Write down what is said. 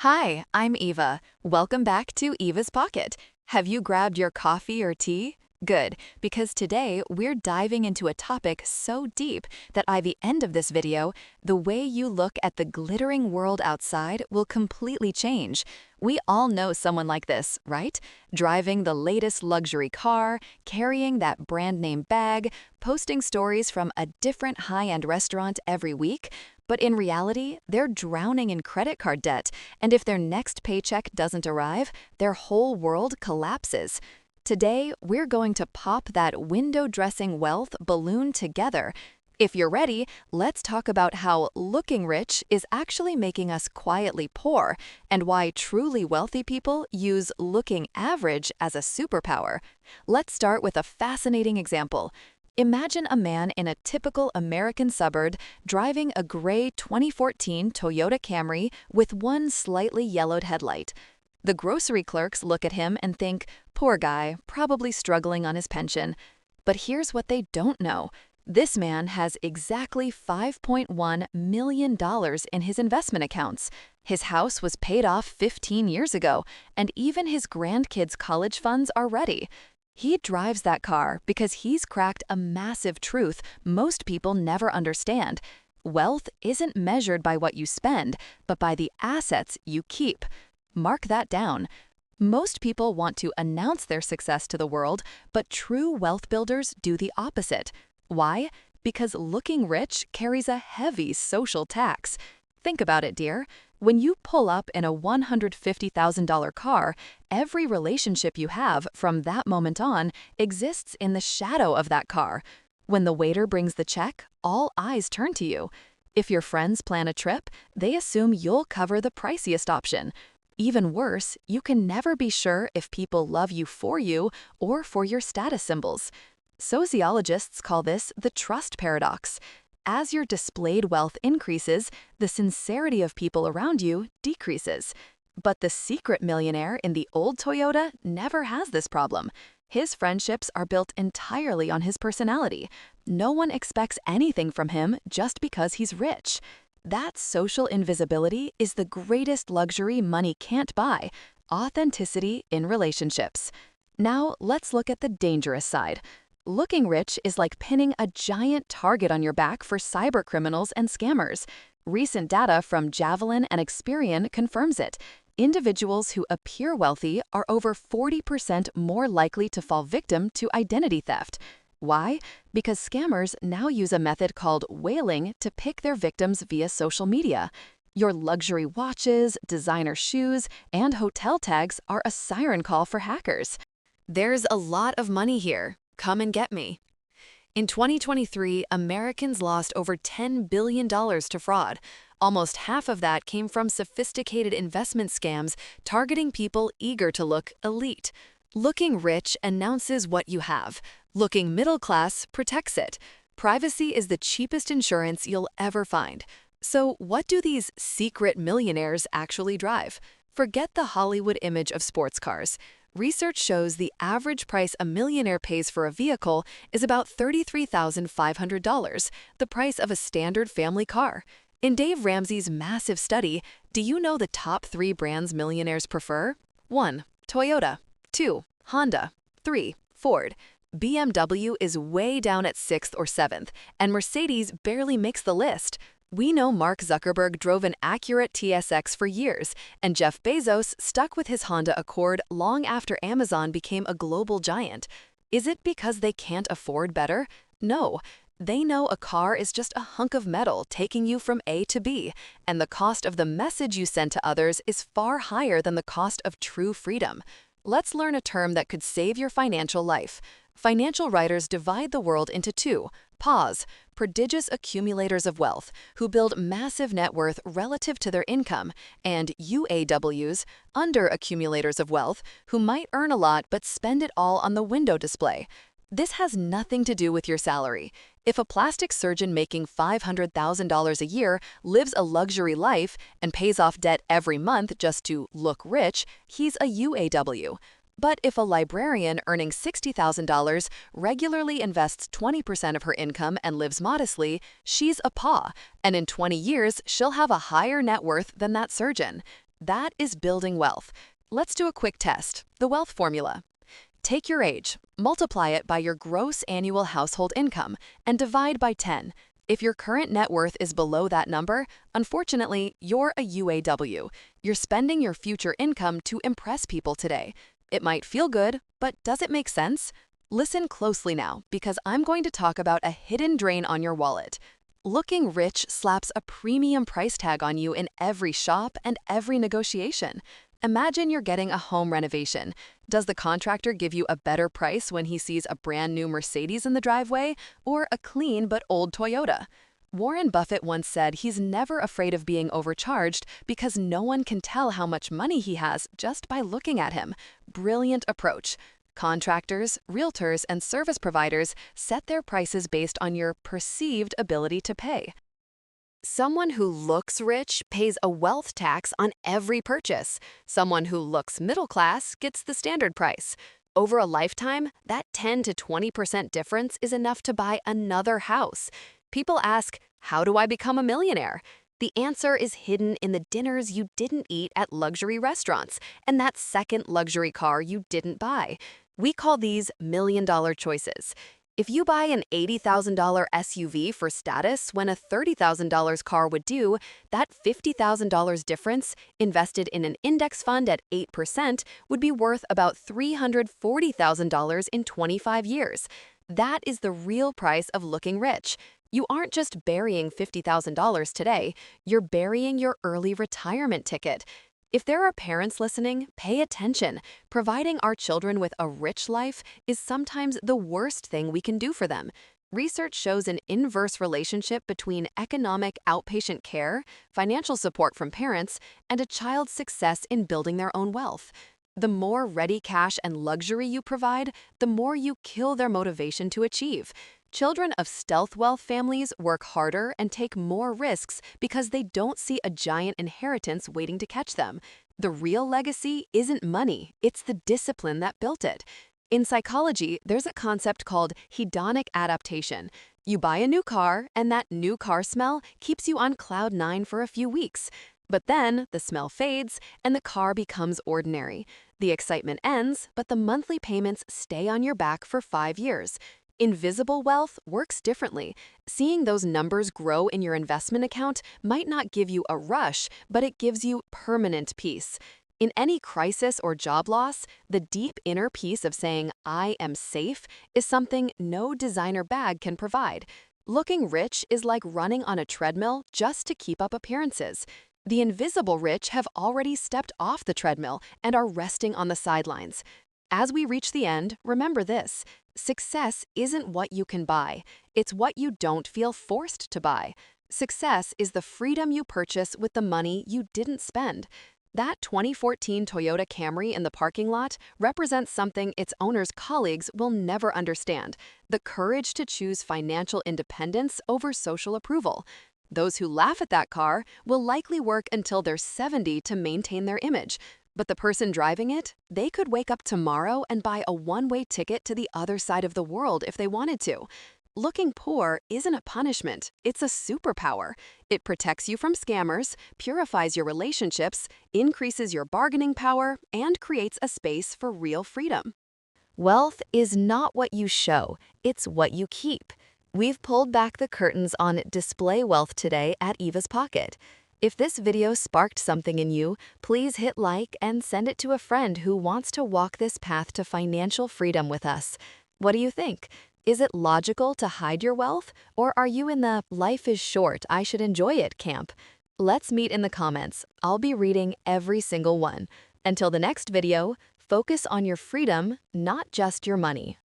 Hi, I'm Eva. Welcome back to Eva's Pocket. Have you grabbed your coffee or tea? Good, because today we're diving into a topic so deep that by the end of this video, the way you look at the glittering world outside will completely change. We all know someone like this, right? Driving the latest luxury car, carrying that brand name bag, posting stories from a different high-end restaurant every week. But in reality, they're drowning in credit card debt, and if their next paycheck doesn't arrive, their whole world collapses. Today, we're going to pop that window dressing wealth balloon together. If you're ready, let's talk about how looking rich is actually making us quietly poor, and why truly wealthy people use looking average as a superpower. Let's start with a fascinating example. Imagine a man in a typical American suburb driving a gray 2014 Toyota Camry with one slightly yellowed headlight. The grocery clerks look at him and think, poor guy, probably struggling on his pension. But here's what they don't know. This man has exactly $5.1 million in his investment accounts. His house was paid off 15 years ago, and even his grandkids' college funds are ready. He drives that car because he's cracked a massive truth most people never understand. Wealth isn't measured by what you spend, but by the assets you keep. Mark that down. Most people want to announce their success to the world, but true wealth builders do the opposite. Why? Because looking rich carries a heavy social tax. Think about it, dear. When you pull up in a $150,000 car, every relationship you have from that moment on exists in the shadow of that car. When the waiter brings the check, all eyes turn to you. If your friends plan a trip, they assume you'll cover the priciest option. Even worse, you can never be sure if people love you or for your status symbols. Sociologists call this the trust paradox. As your displayed wealth increases, the sincerity of people around you decreases. But the secret millionaire in the old Toyota never has this problem. His friendships are built entirely on his personality. No one expects anything from him just because he's rich. That social invisibility is the greatest luxury money can't buy: authenticity in relationships. Now, let's look at the dangerous side. Looking rich is like pinning a giant target on your back for cybercriminals and scammers. Recent data from Javelin and Experian confirms it. Individuals who appear wealthy are over 40% more likely to fall victim to identity theft. Why? Because scammers now use a method called whaling to pick their victims via social media. Your luxury watches, designer shoes, and hotel tags are a siren call for hackers. There's a lot of money here. Come and get me. In 2023, Americans lost over $10 billion to fraud. Almost half of that came from sophisticated investment scams targeting people eager to look elite. Looking rich announces what you have. Looking middle class protects it. Privacy is the cheapest insurance you'll ever find. So what do these secret millionaires actually drive? Forget the Hollywood image of sports cars. Research shows the average price a millionaire pays for a vehicle is about $33,500, the price of a standard family car. In Dave Ramsey's massive study, do you know the top 3 brands millionaires prefer? 1. Toyota. 2. Honda. 3. Ford. BMW is way down at 6th or 7th, and Mercedes barely makes the list. We know Mark Zuckerberg drove an accurate TSX for years, and Jeff Bezos stuck with his Honda Accord long after Amazon became a global giant. Is it because they can't afford better? No. They know a car is just a hunk of metal taking you from A to B, and the cost of the message you send to others is far higher than the cost of true freedom. Let's learn a term that could save your financial life. Financial writers divide the world into 2: PAWS, prodigious accumulators of wealth, who build massive net worth relative to their income, and UAWs, under accumulators of wealth, who might earn a lot but spend it all on the window display. This has nothing to do with your salary. If a plastic surgeon making $500,000 a year lives a luxury life and pays off debt every month just to look rich, he's a UAW. But if a librarian earning $60,000 regularly invests 20% of her income and lives modestly, she's a PAW, and in 20 years, she'll have a higher net worth than that surgeon. That is building wealth. Let's do a quick test, the wealth formula. Take your age, multiply it by your gross annual household income, and divide by 10. If your current net worth is below that number, unfortunately, you're a UAW. You're spending your future income to impress people today. It might feel good, but does it make sense? Listen closely now, because I'm going to talk about a hidden drain on your wallet. Looking rich slaps a premium price tag on you in every shop and every negotiation. Imagine you're getting a home renovation. Does the contractor give you a better price when he sees a brand new Mercedes in the driveway or a clean but old Toyota? Warren Buffett once said he's never afraid of being overcharged because no one can tell how much money he has just by looking at him. Brilliant approach. Contractors, realtors, and service providers set their prices based on your perceived ability to pay. Someone who looks rich pays a wealth tax on every purchase. Someone who looks middle class gets the standard price. Over a lifetime, that 10 to 20% difference is enough to buy another house. People ask, how do I become a millionaire? The answer is hidden in the dinners you didn't eat at luxury restaurants and that second luxury car you didn't buy. We call these million-dollar choices. If you buy an $80,000 SUV for status when a $30,000 car would do, that $50,000 difference, invested in an index fund at 8%, would be worth about $340,000 in 25 years. That is the real price of looking rich. You aren't just burying $50,000 today, you're burying your early retirement ticket. If there are parents listening, pay attention. Providing our children with a rich life is sometimes the worst thing we can do for them. Research shows an inverse relationship between economic outpatient care, financial support from parents, and a child's success in building their own wealth. The more ready cash and luxury you provide, the more you kill their motivation to achieve. Children of stealth wealth families work harder and take more risks because they don't see a giant inheritance waiting to catch them. The real legacy isn't money, it's the discipline that built it. In psychology, there's a concept called hedonic adaptation. You buy a new car, and that new car smell keeps you on cloud nine for a few weeks. But then, the smell fades, and the car becomes ordinary. The excitement ends, but the monthly payments stay on your back for 5 years. Invisible wealth works differently. Seeing those numbers grow in your investment account might not give you a rush, but it gives you permanent peace. In any crisis or job loss, the deep inner peace of saying, I am safe, is something no designer bag can provide. Looking rich is like running on a treadmill just to keep up appearances. The invisible rich have already stepped off the treadmill and are resting on the sidelines. As we reach the end, remember this. Success isn't what you can buy. It's what you don't feel forced to buy. Success is the freedom you purchase with the money you didn't spend. That 2014 Toyota Camry in the parking lot represents something its owner's colleagues will never understand: the courage to choose financial independence over social approval. Those who laugh at that car will likely work until they're 70 to maintain their image. But the person driving it, they could wake up tomorrow and buy a one-way ticket to the other side of the world if they wanted to. Looking poor isn't a punishment, it's a superpower. It protects you from scammers, purifies your relationships, increases your bargaining power, and creates a space for real freedom. Wealth is not what you show, it's what you keep. We've pulled back the curtains on display wealth today at Eva's Pocket. If this video sparked something in you, please hit like and send it to a friend who wants to walk this path to financial freedom with us. What do you think? Is it logical to hide your wealth, or are you in the life is short, I should enjoy it camp? Let's meet in the comments. I'll be reading every single one. Until the next video, focus on your freedom, not just your money.